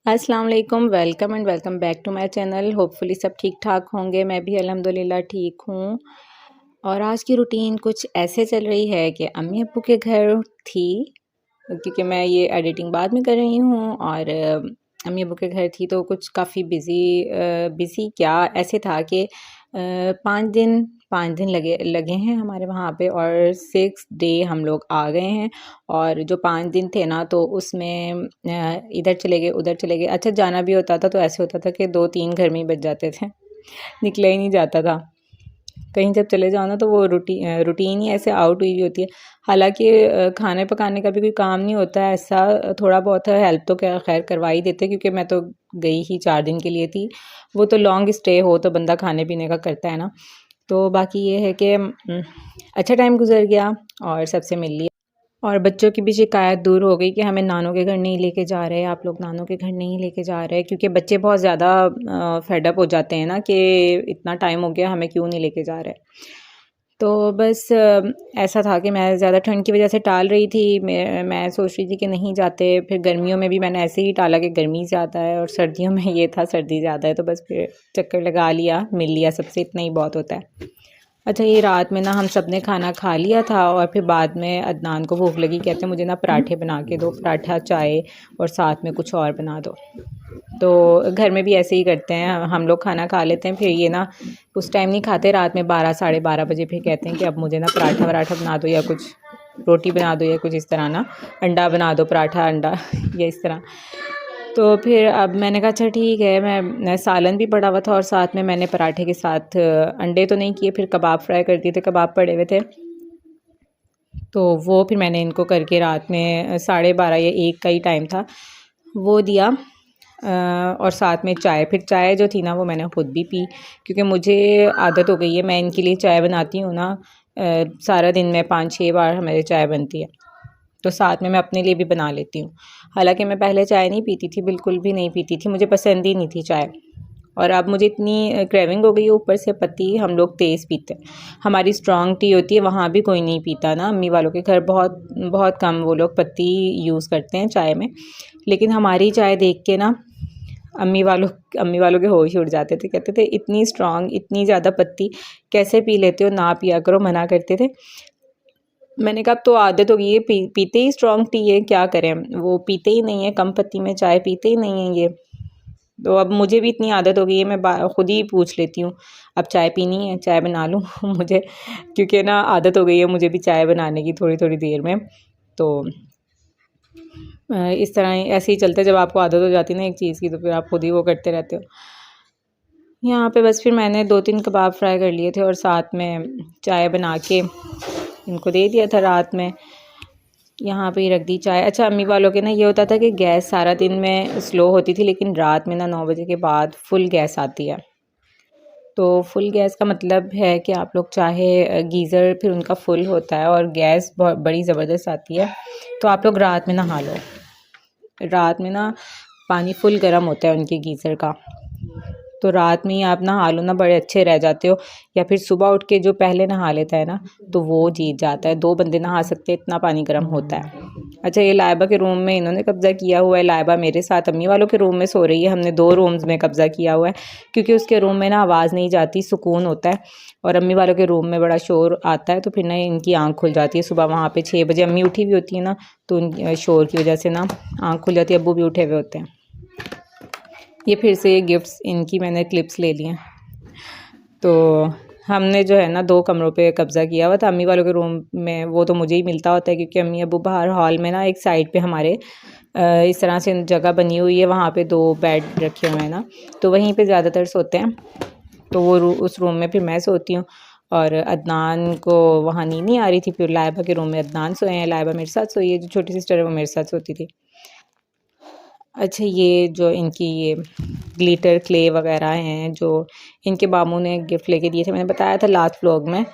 अस्सलाम वालेकुम, welcome and welcome back to my channel. Hopefully सब ठीक ठाक होंगे। मैं भी अल्हम्दुलिल्लाह ठीक हूँ। और आज की रूटीन कुछ ऐसे चल रही है कि अम्मी अब्बू के घर थी, क्योंकि मैं ये एडिटिंग बाद में कर रही हूँ। और अम्मी अब्बू के घर थी तो कुछ काफ़ी बिज़ी क्या ऐसे था कि 5 दिन लगे लगे हैं हमारे वहाँ पे, और 6 डे हम लोग आ गए हैं। और जो 5 दिन थे ना, तो उसमें इधर चले गए उधर चले गए। अच्छा, जाना भी होता था तो ऐसे होता था कि 2-3 घर में ही बच जाते थे, निकला ही नहीं जाता था। कहीं जब चले जाओ ना तो वो रूटीन ही ऐसे आउट हुई होती है। हालांकि खाने पकाने का भी कोई काम नहीं होता है ऐसा, थोड़ा बहुत हेल्प तो क्या खैर करवा ही देते, क्योंकि मैं तो गई ही 4 दिन के लिए थी। वो तो लॉन्ग स्टे हो तो बंदा खाने पीने का करता है ना। तो बाकी ये है कि अच्छा टाइम गुजर गया और सबसे मिल लिया। और बच्चों की भी शिकायत दूर हो गई कि हमें नानों के घर नहीं लेके जा रहे, आप लोग नानों के घर नहीं लेके जा रहे, क्योंकि बच्चे बहुत ज़्यादा फेडअप हो जाते हैं ना कि इतना टाइम हो गया हमें क्यों नहीं लेके जा रहे। तो बस ऐसा था कि मैं ज़्यादा ठंड की वजह से टाल रही थी। मैं सोच रही थी कि नहीं जाते। फिर गर्मियों में भी मैंने ऐसे ही टाला कि गर्मी ज़्यादा है, और सर्दियों में ये था सर्दी ज़्यादा है, तो बस फिर चक्कर लगा लिया, मिल लिया सबसे, इतना ही बहुत होता है। अच्छा, ये रात में ना हम सब ने खाना खा लिया था, और फिर बाद में अदनान को भूख लगी, कहते हैं मुझे ना पराठे बना के दो, पराठा चाय और साथ में कुछ और बना दो। तो घर में भी ऐसे ही करते हैं, हम लोग खाना खा लेते हैं, फिर ये ना उस टाइम नहीं खाते, रात में 12-12:30 बजे फिर कहते हैं कि अब मुझे ना पराठा वराठा बना दो, या कुछ रोटी बना दो, या कुछ इस तरह ना, अंडा बना दो, पराठा अंडा या इस तरह। तो फिर अब मैंने कहा अच्छा ठीक है। मैं सालन भी पड़ा हुआ था, और साथ में मैंने पराठे के साथ अंडे तो नहीं किए, फिर कबाब फ्राई कर दिए थे, कबाब पड़े हुए थे, तो वो फिर मैंने इनको करके रात में 12:30 या 1 का ही टाइम था, वो दिया। और साथ में चाय, फिर चाय जो थी ना वो मैंने ख़ुद भी पी, क्योंकि मुझे आदत हो गई है, मैं इनके लिए चाय बनाती हूँ ना, सारा दिन में 5-6 बार हमारी चाय बनती है, तो साथ में मैं अपने लिए भी बना लेती हूँ। हालांकि मैं पहले चाय नहीं पीती थी, बिल्कुल भी नहीं पीती थी, मुझे पसंद ही नहीं थी चाय। और अब मुझे इतनी क्रेविंग हो गई है, ऊपर से पत्ती हम लोग तेज़ पीते हैं। हमारी स्ट्रॉन्ग टी होती है, वहाँ भी कोई नहीं पीता ना, अम्मी वालों के घर बहुत बहुत कम वो लोग पत्ती यूज़ करते हैं चाय में। लेकिन हमारी चाय देख के ना अम्मी वालों के होश उड़ जाते थे, कहते थे इतनी स्ट्रॉन्ग, इतनी ज़्यादा पत्ती कैसे पी लेते हो, ना पिया करो, मना करते थे। मैंने कहा अब तो आदत हो गई है, पीते ही स्ट्रॉन्ग टी है, क्या करें। वो पीते ही नहीं है, कम पत्ती में चाय पीते ही नहीं है ये। तो अब मुझे भी इतनी आदत हो गई है, मैं खुद ही पूछ लेती हूँ अब चाय पीनी है, चाय बना लूँ मुझे, क्योंकि ना आदत हो गई है मुझे भी चाय बनाने की थोड़ी थोड़ी देर में। तो इस तरह ऐसे ही चलते, जब आपको आदत हो जाती है ना एक चीज़ की, तो फिर आप खुद ही वो करते रहते हो। यहाँ पे बस फिर मैंने 2-3 कबाब फ्राई कर लिए थे, और साथ में चाय बना के इनको दे दिया था रात में, यहाँ पे ही रख दी चाय। अच्छा, अम्मी वालों के ना ये होता था कि गैस सारा दिन में स्लो होती थी, लेकिन रात में ना 9 बजे के बाद फुल गैस आती है। तो फुल गैस का मतलब है कि आप लोग चाहे गीज़र फिर उनका फुल होता है, और गैस बहुत बड़ी ज़बरदस्त आती है, तो आप लोग रात में नहा लो। रात में ना पानी फुल गर्म होता है उनके गीज़र का, तो रात में ही आप नहा लो ना, बड़े अच्छे रह जाते हो। या फिर सुबह उठ के जो पहले नहा लेता है ना, तो वो जीत जाता है। 2 बंदे नहा सकते हैं, इतना पानी गर्म होता है। अच्छा, ये लाइबा के रूम में इन्होंने कब्ज़ा किया हुआ है। लाइबा मेरे साथ अम्मी वालों के रूम में सो रही है, हमने 2 रूम्स में कब्ज़ा किया हुआ है, क्योंकि उसके रूम में ना आवाज़ नहीं जाती, सुकून होता है। और अम्मी वालों के रूम में बड़ा शोर आता है, तो फिर ना इनकी आँख खुल जाती है सुबह। वहाँ पे 6 बजे अम्मी उठी हुई होती है ना, तो उन शोर की वजह से ना आँख खुल जाती है, अब्बू भी उठे हुए होते हैं। ये फिर से ये गिफ्ट्स इनकी मैंने क्लिप्स ले ली हैं। तो हमने जो है ना 2 कमरों पे कब्ज़ा किया हुआ था। अम्मी वालों के रूम में वो तो मुझे ही मिलता होता है, क्योंकि अम्मी अब्बू बाहर हॉल में ना एक साइड पे हमारे इस तरह से जगह बनी हुई है, वहाँ पे 2 बेड रखे हुए हैं ना, तो वहीं पे ज़्यादातर सोते हैं। तो वो उस रूम में फिर मैं सोती हूँ, और अदनान को वहाँ नींद नहीं आ रही थी, फिर लाइबा के रूम में अदनान सोए हैं, लाइबा मेरे साथ सोई है, जो छोटी सिस्टर है वो मेरे साथ सोती थी। अच्छा, ये जो इनकी ये ग्लिटर क्ले वगैरह हैं, जो इनके मामू ने गिफ्ट लेके दिए थे, मैंने बताया था लास्ट व्लॉग में।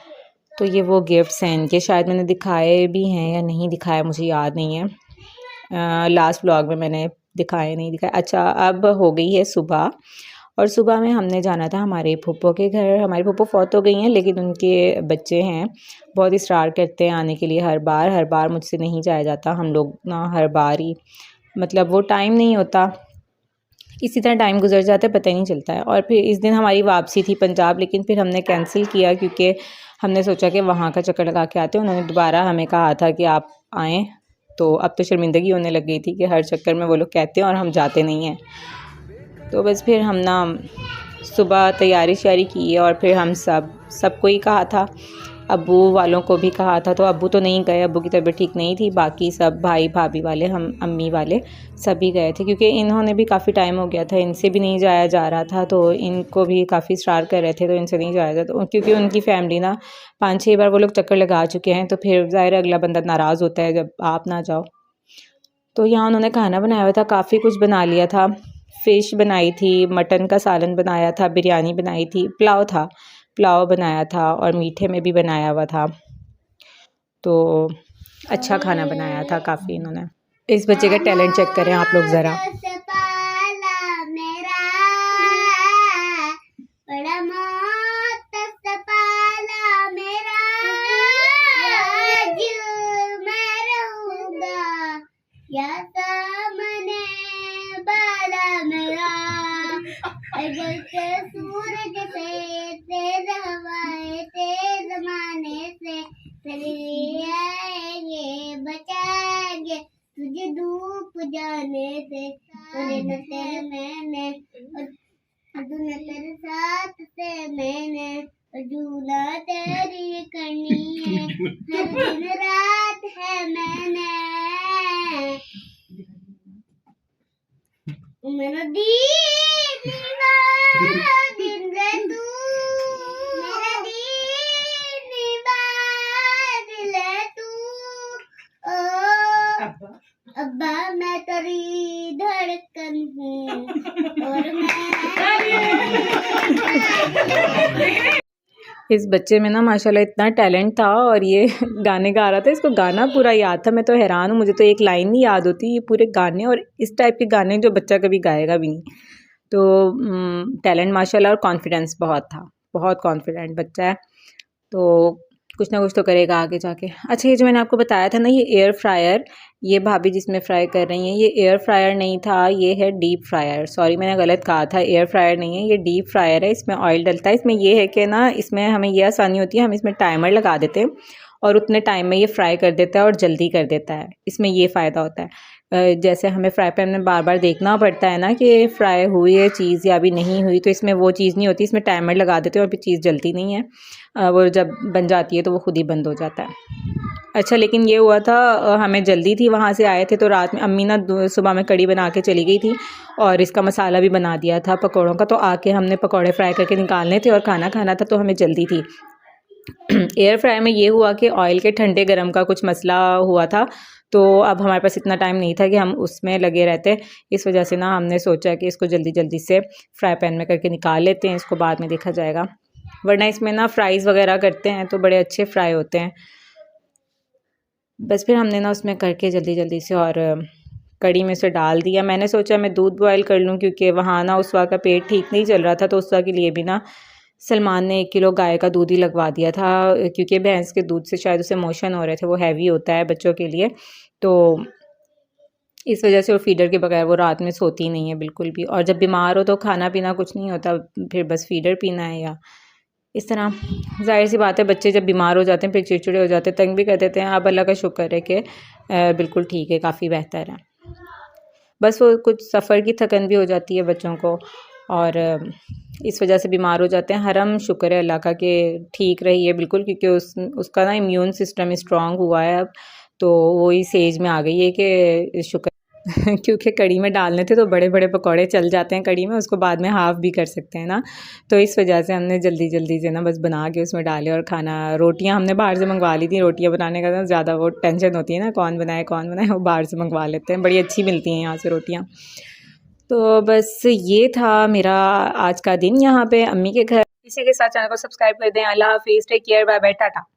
तो ये वो गिफ्ट्स हैं इनके, शायद मैंने दिखाए भी हैं या नहीं दिखाया, मुझे याद नहीं है। लास्ट व्लॉग में मैंने दिखाए नहीं दिखाए। अच्छा, अब हो गई है सुबह, और सुबह में हमने जाना था हमारे फूफो के घर। हमारी फूफो फौत हो गई हैं, लेकिन उनके बच्चे हैं, बहुत इसरार करते हैं आने के लिए। हर बार मुझसे नहीं जाया जाता, हम लोग ना हर बार ही, मतलब वो टाइम नहीं होता, किसी तरह टाइम गुजर जाता है, पता ही नहीं चलता है। और फिर इस दिन हमारी वापसी थी पंजाब, लेकिन फिर हमने कैंसिल किया क्योंकि हमने सोचा कि वहाँ का चक्कर लगा के आते हैं। उन्होंने दोबारा हमें कहा था कि आप आएँ, तो अब तो शर्मिंदगी होने लग गई थी कि हर चक्कर में वो लोग कहते हैं और हम जाते नहीं हैं। तो बस फिर हम ना सुबह तैयारी श्यारी की और फिर हम सबको ही कहा था, अब्बू वालों को भी कहा था। तो अब्बू तो नहीं गए, अब्बू की तबीयत ठीक नहीं थी। बाकी सब भाई भाभी वाले, हम अम्मी वाले सभी गए थे, क्योंकि इन्होंने भी काफ़ी टाइम हो गया था, इनसे भी नहीं जाया जा रहा था। तो इनको भी काफ़ी इस्रार कर रहे थे, तो इनसे नहीं जाया था। तो क्योंकि उनकी फैमिली ना 5-6 बार वो लोग चक्कर लगा चुके हैं, तो फिर ज़ाहिर है अगला बंदा नाराज़ होता है जब आप ना जाओ। तो यहाँ उन्होंने खाना बनाया हुआ था, काफ़ी कुछ बना लिया था। फ़िश बनाई थी, मटन का सालन बनाया था, बिरयानी बनाई थी, पुलाव बनाया था और मीठे में भी बनाया हुआ था। तो अच्छा खाना बनाया था काफ़ी इन्होंने। इस बच्चे का टैलेंट चेक करें आप लोग ज़रा। सूरज से तेज हवाएं तेज जमाने से आएंगे बचाएंगे तुझे धूप जाने से तेरे मैंने तूने तेरे साथ से मैंने झूला तेरी करनी है हर दिन रात है मैंने मेरा दीवाना दिन रे तू मेरा दीवाना तू ओ अब्बा मैं तेरी धड़कन हूँ और मैं इस बच्चे में ना माशाल्लाह इतना टैलेंट था और ये गाने गा रहा था, इसको गाना पूरा याद था। मैं तो हैरान हूँ, मुझे तो एक लाइन नहीं याद होती, ये पूरे गाने, और इस टाइप के गाने जो बच्चा कभी गाएगा भी नहीं। तो टैलेंट माशाल्लाह और कॉन्फिडेंस बहुत था, बहुत कॉन्फिडेंट बच्चा है, तो कुछ ना कुछ तो करेगा आगे जाके। अच्छा, ये जो मैंने आपको बताया था ना, ये एयर फ्रायर, ये भाभी जिसमें फ्राई कर रही हैं, ये एयर फ्रायर नहीं था, ये है डीप फ्रायर। सॉरी, मैंने गलत कहा था, एयर फ्रायर नहीं है, ये डीप फ्रायर है। इसमें ऑयल डलता है। इसमें ये है कि ना, इसमें हमें ये आसानी होती है, हम इसमें टाइमर लगा देते हैं और उतने टाइम में ये फ्राई कर देता है और जल्दी कर देता है। इसमें ये फ़ायदा होता है। जैसे हमें फ्राई पैन में बार बार देखना पड़ता है ना कि फ्राई हुई है चीज़ या अभी नहीं हुई, तो इसमें वो चीज़ नहीं होती। इसमें टाइमर लगा देते हैं और फिर चीज़ जलती नहीं है। वो जब बन जाती है तो वो खुद ही बंद हो जाता है। अच्छा, लेकिन ये हुआ था, हमें जल्दी थी, वहाँ से आए थे तो रात में अम्मी ना सुबह में कड़ी बना के चली गई थी और इसका मसाला भी बना दिया था पकौड़ों का। तो आके हमने पकौड़े फ्राई करके निकालने थे और खाना खाना था, तो हमें जल्दी थी। एयर फ्राई में ये हुआ कि ऑयल के ठंडे गरम का कुछ मसला हुआ था, तो अब हमारे पास इतना टाइम नहीं था कि हम उसमें लगे रहते। इस वजह से ना हमने सोचा कि इसको जल्दी जल्दी से फ्राई पैन में करके निकाल लेते हैं, इसको बाद में देखा जाएगा। वरना इसमें ना फ्राइज़ वगैरह करते हैं तो बड़े अच्छे फ्राई होते हैं। बस फिर हमने ना उसमें करके जल्दी जल्दी से और कड़ी में से डाल दिया। मैंने सोचा मैं दूध बॉयल कर लूँ, क्योंकि वहाँ ना उसवा का पेट ठीक नहीं चल रहा था, तो उसवा के लिए भी ना सलमान ने 1 किलो गाय का दूध ही लगवा दिया था, क्योंकि भैंस के दूध से शायद उसे मोशन हो रहे थे, वो हैवी होता है बच्चों के लिए, तो इस वजह से वो फीडर के बगैर वो रात में सोती नहीं है बिल्कुल भी। और जब बीमार हो तो खाना पीना कुछ नहीं होता, फिर बस फीडर पीना है या इस तरह। ज़ाहिर सी बात है, बच्चे जब बीमार हो जाते हैं फिर चिड़चिड़े हो जाते हैं, तंग भी कर देते हैं। अब अल्लाह का शुक्र है कि बिल्कुल ठीक है, काफ़ी बेहतर है। बस वो कुछ सफ़र की थकन भी हो जाती है बच्चों को और इस वजह से बीमार हो जाते हैं। हरम शुक्र है अल्लाह का कि ठीक रही है बिल्कुल, क्योंकि उसका ना इम्यून सिस्टम स्ट्रॉन्ग हुआ है अब, तो वो इस एज में आ गई है कि शुक्र क्योंकि कड़ी में डालने थे तो बड़े बड़े पकौड़े चल जाते हैं कड़ी में, उसको बाद में हाफ़ भी कर सकते हैं ना, तो इस वजह से हमने जल्दी जल्दी से ना बस बना के उसमें डाले और खाना। रोटियां हमने बाहर से मंगवा ली थी, रोटियां बनाने का ना ज़्यादा वो टेंशन होती है ना, कौन बनाए, वो बाहर से मंगवा लेते हैं, बड़ी अच्छी मिलती हैं यहाँ से रोटियाँ। तो बस ये था मेरा आज का दिन यहाँ पे अम्मी के घर। इसी के साथ चैनल को सब्सक्राइब कर दें। अल्लाह हाफिज़, take care, bye bye, Tata.